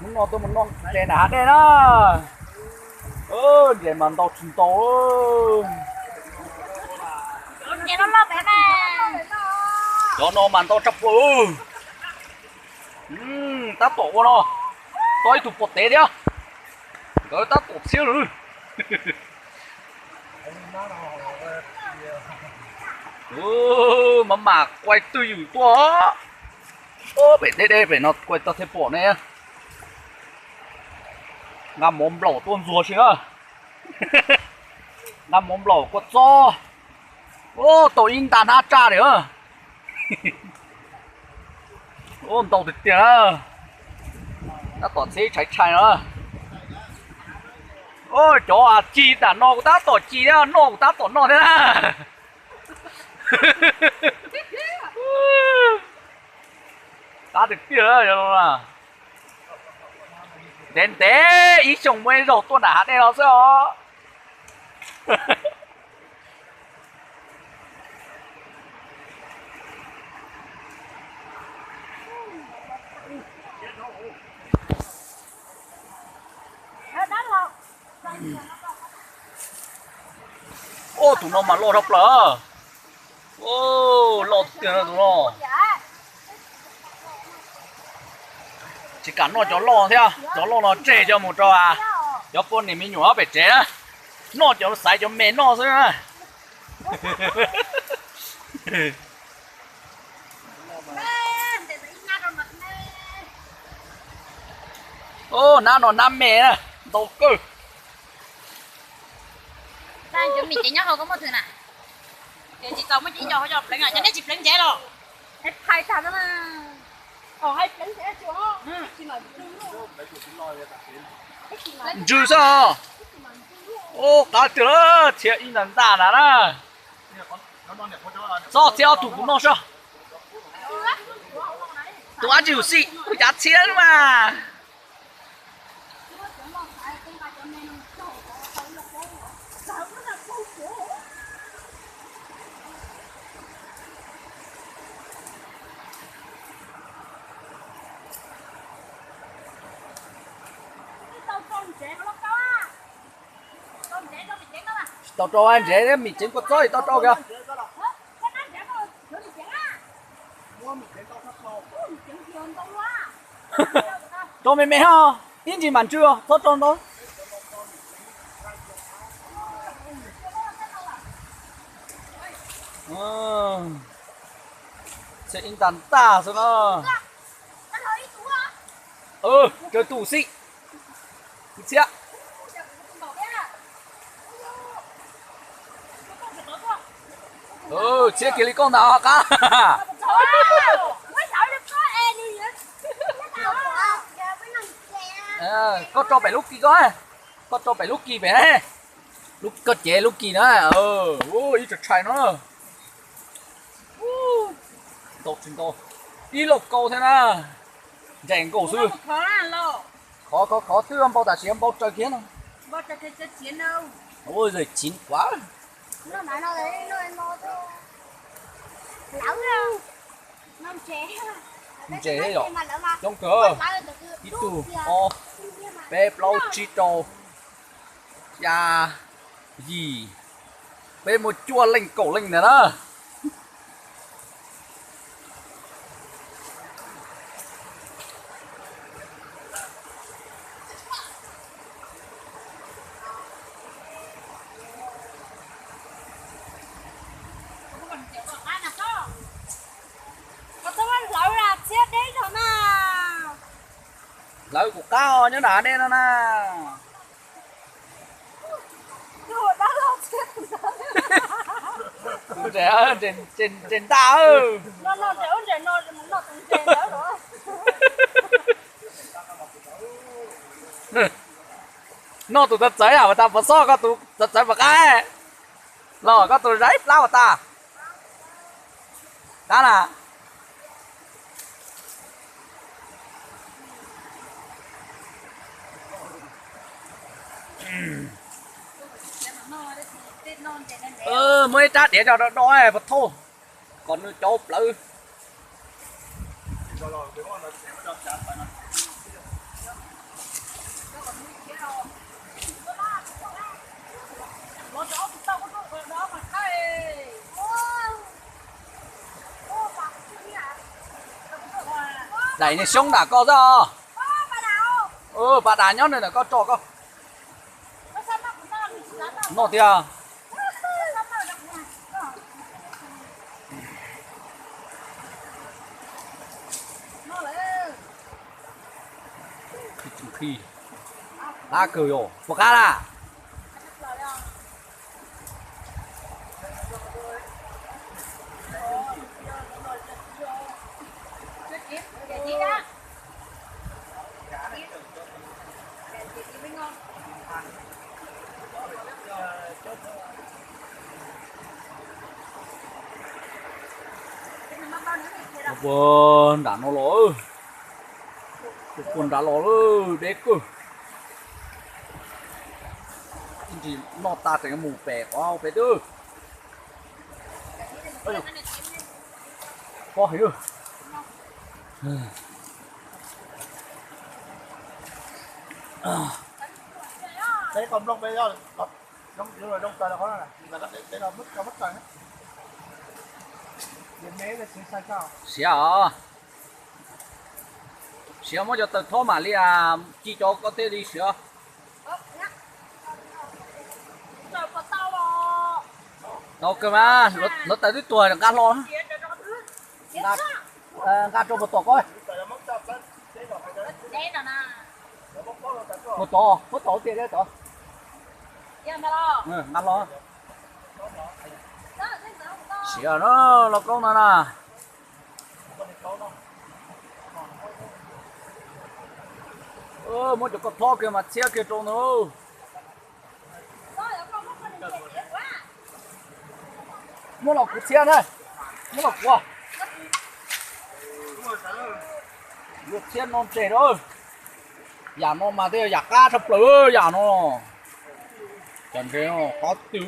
muốn ngon tôi muốn ngon đèn hả đèn đó đèn màn tàu chìm tàu Nhà nó lo bé nè. cho nó màn tàu chập ta tổ nó tôi tụt bột té đi á rồi ta tụt xíu nữa mà quay tư dữ quá phải đây phải nó quay tao thêm bỏ này ngắm mồm lẩu tuôn rùa chứ ngắm mồm lẩu quật do tổ in tàn hát cha đấy tàu thịt tiền nó toàn xe cháy cháy nữa chó à chi đã nó của ta tổ chi đó nó của ta tổ nó thế à ta được tiền rồi à đến thế ý chồng mới rồi tôi đã đây nó sao tụi nó mà lo đọc lỡ lo tiền là tụi nó chỉ cắn nó cho lo thế à cho lo nó chế cho một trò à cho con này mình nhỏ phải chế nó cho nó xài cho mẹ nó thôi à na nó nam mẹ nè đầu cơ đang chuẩn bị chị nhớ không có một thứ nào giờ chị còn mới chỉ cho lấy ngày cho nó chụp lấy chế rồi hết hai thằng đó mà hai lấy chế chưa chưa sao cá tiền đó thiệt in lần ta là đó sao theo tụi cũng nó sao tụi ăn chịu xị tụi giá tiền mà tao cho anh rể đấy mì chính có rồi tao cho kìa cho mẹ mẹ ha in gì mà chưa tao cho nó sẽ in tàn ta rồi nó chơi tủ xị xịa chia cái con nào cả có cho phải lúc kỳ coi có cho phải lúc kỳ về đấy lúc có chế lúc kỳ nữa ít chặt chai nó tốt chính to đi lộc câu thế nào rèn cổ sư khó tư âm bao tài xỉm bao trời kiến không bao trời kiến đâu ôi giời chín quá nó nói nó đấy nó lão đâu nó chế rồi trong cửa ít tu bếp lâu chito ya gì bếp một chua linh cổ linh nữa đó lợi của cao nhớ đã đây nó nè trẻ trên ta nó trẻ nó trên đó rồi nó tụi ta cháy à mà ta phải so có tụi ta cháy một cái rồi có tụi rấy lao ta đó là mới trát để cho nó đói vật thô còn nó chộp lư đẩy này sống đã có ra bà đá nhóc này là có trò có nó thì à khi đã cười rồi một cái là buồn đã nó lỗ buồn đã lỗ đấy cơ chỉ nó ta thành cái mù bè quá bè tư có hiểu đấy còn đông bây giờ đông rồi đông trời là có này là đấy là mất trời hết điện máy là sai sao xíu mới cho tao thô mà li à chỉ cho có thể đi xíu đâu cơ mà nó tới cái tuổi là cá lo cá trâu một tổ coi một tổ tiền đấy tổ ngắt lo xíu nó là con nào nè một chỗ có thô kia mà chia kia trâu nữa mua lọc của xe đây mua lọc quá được xe non trẻ thôi giả nó mà thế giả cá thập lửa giả nó chẳng thế nó có tứ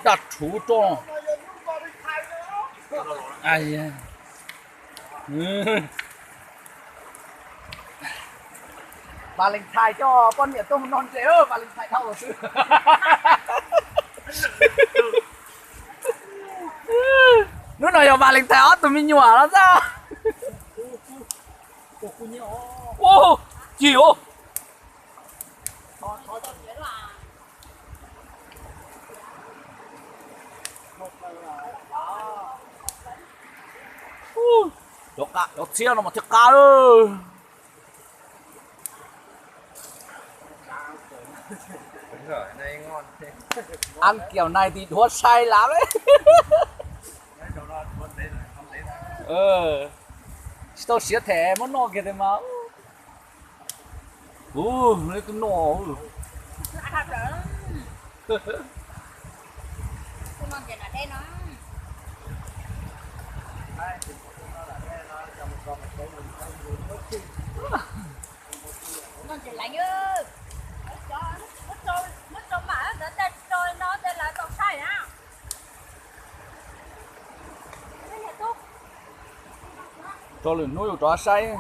đặt chú cho ai bà linh thai cho con nhện tôm non trẻ ơi bà linh thai thao rồi chứ nó nói cho bà linh thai tụi mình nhỏ lắm sao ô gì ô cho cá cho chia nó mà thiệt cá ơi đúng rồi này ngon ăn kiểu này thì đua say lắm đấy tao xía thẻ món nọ kia thôi mà lấy cái nọ nó chỉ lạnh ơi mất cho mà để tên rồi nó tên là tộc sai á cho lửa nuôi cho say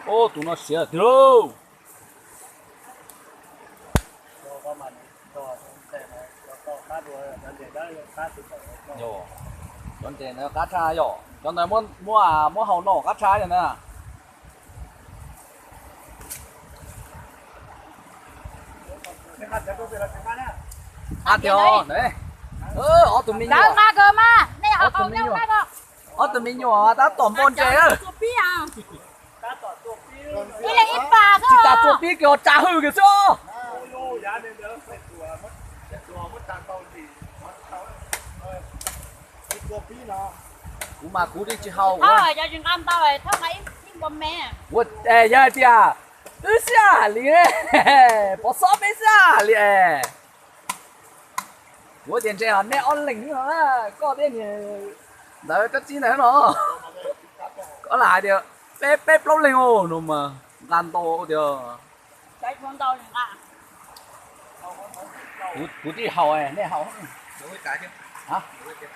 ô tụi nó xỉa đâu rồi con tiền nó cá tra rồi con này mua hầu nổ cá tra rồi nè theo đấy ở tụi mình nhỏ cá cơ mà này ở tụi mình nhỏ ở tụi mình nhỏ ta tỏm bồn chế á đi là ít bà cơ chỉ ta tuột đi kiểu trả hư kìa sao cũng mà cú đi chỉ hầu thôi cho chúng ăn tao rồi thôi mấy những bom mẹ我哎呀爹，这下咧，不少没下咧。我点这样没安零啊，搞点你，来这几年了，có lại được, bếp bếp lâu lên ô, nó mà gan to được. cái con tao này à, cú đi hầu này, này hầu. Đủ cái cá chứ? Hả? Đủ cái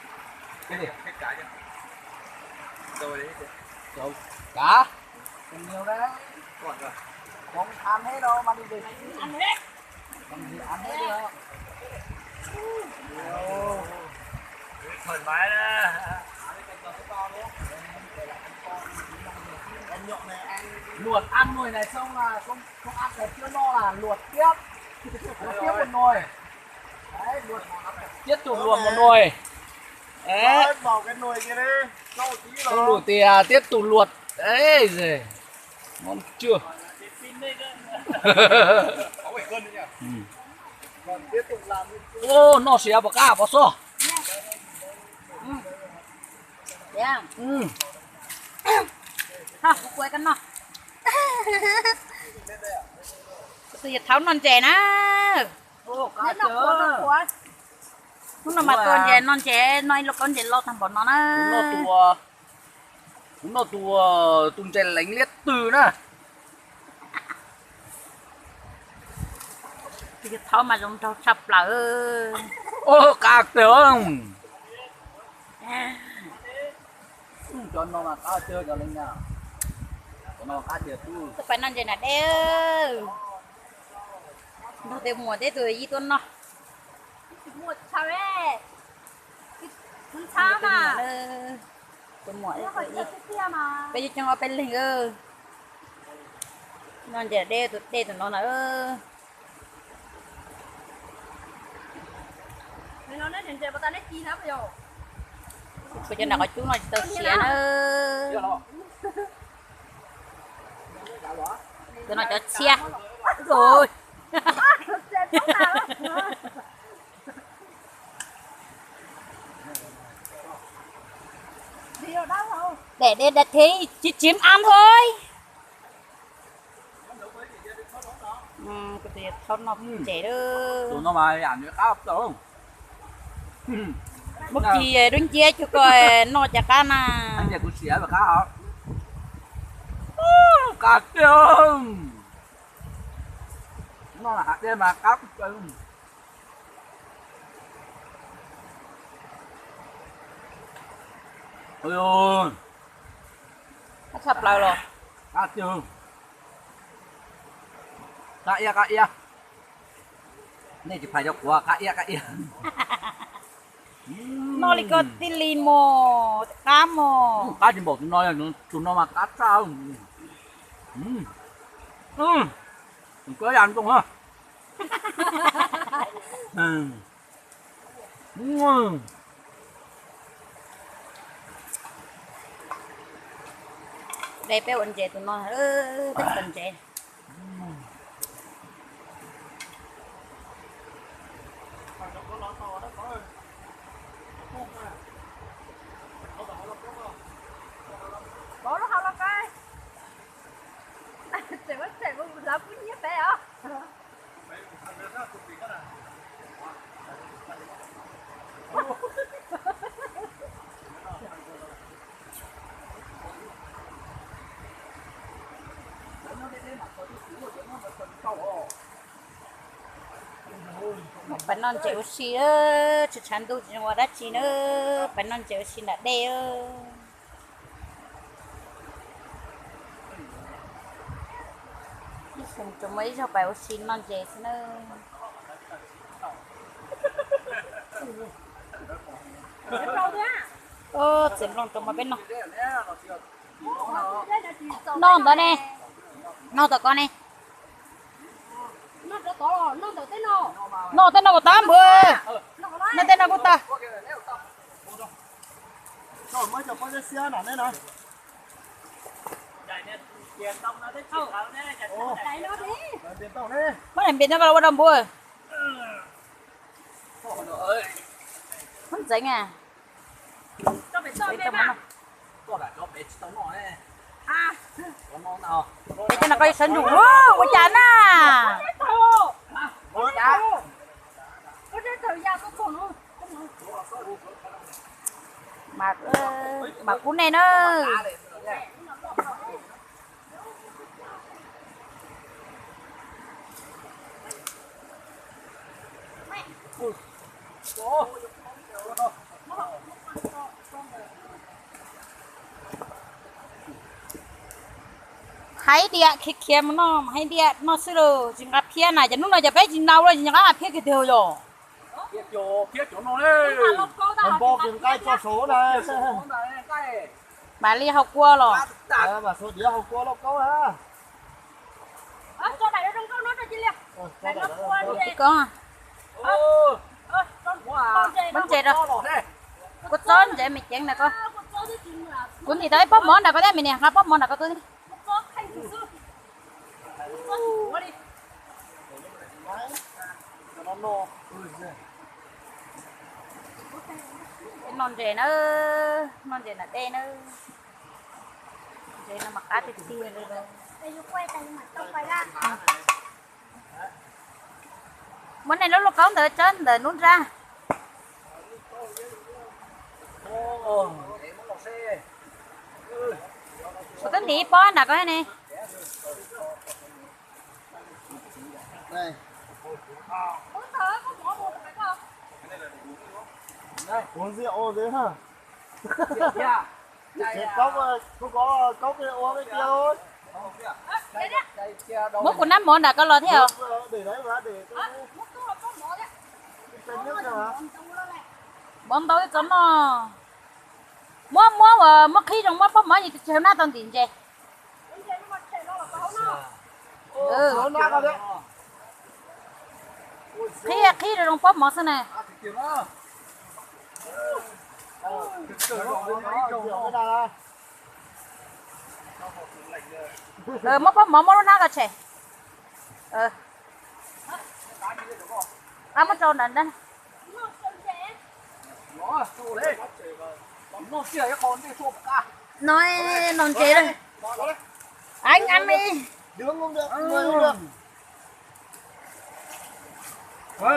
Cái gì? cái cá chứ? Rồi đấy. Rồi, cá. Nhiều đấy. Còn rồi. Không ăn hết đâu mà đi về. ăn hết Còn gì ăn hết nữa. thoải mái đó. Con nhộng này ăn Luộc ăn nồi này xong là không ăn là chưa no là luộc tiếp. Luộc tiếp một nồi. Đấy, luộc tiếp tục luộc một nồi. Đấy. vào cái nồi kia đi. Cho một tí Không vào. đủ thì tiếp tục luộc. Đấy gì. Ngon chưa? Có 7 cân nữa nhỉ? Ừ. Còn tiếp tục làm đi. Ô, nó sẽ bỏ cả bỏ xô. Dạ. Ừ. Ha, quay cái nó. Tôi giờ tháo non chè nè. Ô, cá Nó chớ. quá. Lúc nào mà con chè non chè nói là con chè lo thằng bọn nó nè. Nó tùa tung chè lánh liết từ nè. Thì tháo mà dùng tháo sập lỡ. Ô, cá tướng. Cho nó là cá chớ cho lên nào. Cho nó cá chớ tu. Tôi phải non chè nè đeo. Nó tiêu mùa thế rồi gì tuần nó. Mùa sao đấy? Không sao mà. Tôi mùa thế rồi gì. Bây giờ cho nó bên lên ơ. Non chè đeo tụi nó nữa. nó nói chuyện bà ta nói chi hả bây giờ Bây giờ nào có chú nói tao xỉa nữa. Tôi nói cho xỉa. Rồi. Để thế chỉ chiếm ăn thôi. Cái gì thon nó trẻ đó. Tụi nó mà ăn được cá không? Bốc chi đứng chia cho coi nó chả cá nè. Anh nhà cũng xỉa vào cá hả? Cá tương. Nó là hạt đêm mà cá tương. Ôi ôi. Nó sập lại rồi. Cá tương. Cá ia. Này chỉ phải cho quả cá ia. Nó đi có tí limo, cá mò. Cá chỉ bảo tụi nó mà cá sao? Đừng có ăn không hả? Đây béo anh trẻ tụi nó thích anh trẻ. bỏ nó không lắm cái chạy vô làm cái gì vậy hả Bạn non chịu xí ơ, chứ chán đâu chứ qua đất chi nữa. Bạn non chịu xí là đê ơ. Không cho mấy cho bảo xí non chè xí nữa. Chém lòng trong mà bên nó. Non đó nè. Non tao con nè. nó to nó tới thế nào Non tên nó có 8 bữa. Nó tên nó có ta. Rồi mới cho con xe nào đây nào. chạy nó đi Tiền tàu đi. Mấy em biết nó vào đâu bữa. Không dính à. cho phải soi Đấy bên tao mà nó. Có cả cho bé tao nó này. à Có ngon nào? Để cho nó coi sân đủ. Ôi chán à. dạ có cái thời gian có còn không Mà cún này nó. hay đi ạ khi mà nó hay đi ạ nó sẽ rồi chỉ gặp phía này chỉ lúc nào chỉ bé chỉ đâu rồi chỉ gặp phía cái điều rồi Phía chỗ nó đấy. Mình bo kiếm cái cho số này. bà đi học qua rồi Mà số đĩa học qua nó câu ha. Cho này nó đừng có nói cho chị liền. Này nó qua đi. có bánh chè rồi có chón vậy mày chén này coi cũng thì tới bóp món nào có đấy mình nè nó bóp món nào có tôi Nó nô. non rẻ nó đen nó rẻ nó mặc cá thịt tia rồi đâu món này nó có đợi trên đợi nút ra có tính đi bó nào có này Đây. Uống rượu đấy hả? Chết cốc không có cốc thì uống cái kia thôi. múc của năm món đã có lo thế không Để đấy mà để cái nước này mà. bón tối cho nó mua khi trong mua món gì thì chiều nay toàn tiền chè Số nát rồi đấy. khi rồi trong bóp món thế này móc bóp món món nó cả chè ăn mất tròn đần đấy nói non chè đây anh ăn đi Đứng không được, người không được. Rồi.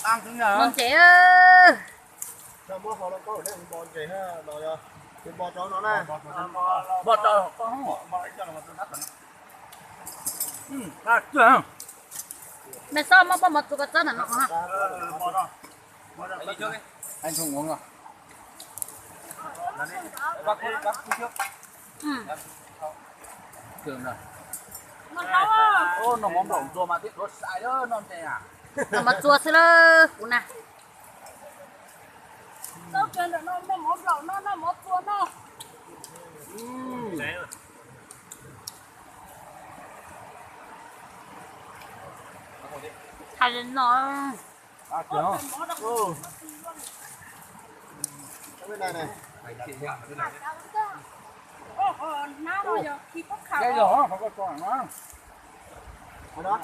Ăn cái nhờ. non chè ơi Sao mua họ có ở đây bò chè ha, rồi cái bò chó nó này. Bọt trời con bọt cho nó nát rồi. Chưa. mày sao mà bóp món tụi con là nó hả Anh không uống rồi. Bác trước. Thường rồi. Ô nó mỏng rộng rồi mà tiếc rốt sai đó non chè à. mà chua xí lơ cú nè Nó kêu là nó mỏ rau nó mỏ chua nó. thay lên nó À chưa. Cái bên này này. Nó rồi giờ khi có khảo. Đây rồi không có còn nó. Ở đó.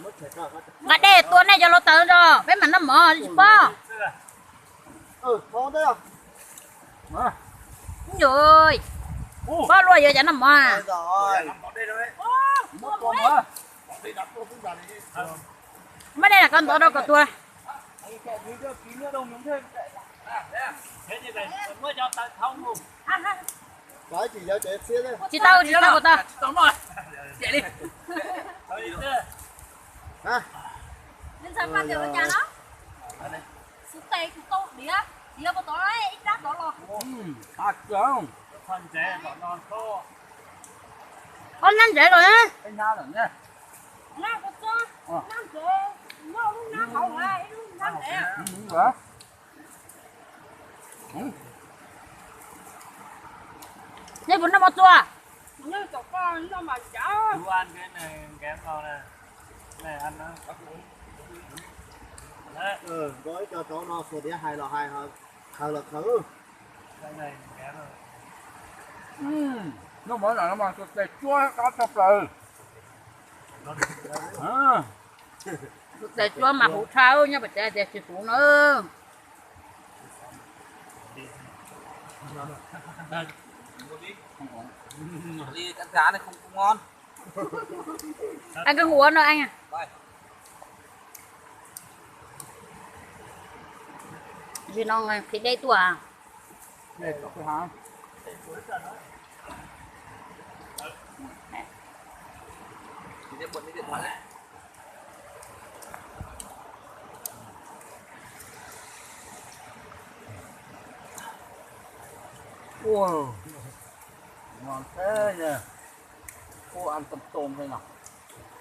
Mất trẻ cả. mà để tuần này cho nó tới rồi với mà nó mở gì bao Có đấy à? rồi bao luôn giờ cho nó mở Rồi. Một con nữa. mấy đây là con tổ đâu của tôi Cái chỉ cho trẻ xía đấy. chị tao của tao Tóm rồi. Chạy đi. Ha. Nên sao phát được nhà nó? Số tê của tôi đĩa. Đĩa của tôi đấy, ít rác đó rồi. À chưa. con nhanh dễ rồi á Anh ra rồi nhá. Nó của tôi. Nó dễ. Nó hậu ai, nó dễ. Hả? đây bún nó một chua Như cậu con nó mà chả. Chú ăn cái này kém vào nè. Này ăn nó. Đấy, Gói cho cháu nó số đĩa 2 là 2 hai là thứ. cái này kém rồi. Nó mới là nó mà cái chua có sập rồi. À. để chua mà hủ thao nha bà trẻ để chị phụ nữa Đi ăn cá này không ngon. ăn cái hủ nữa anh à vì nó thì đây tua à Đây có cái hang. Đi bật điện thoại đấy. Wow. ngon thế nhỉ. Cô ăn tôm tôm thế nào.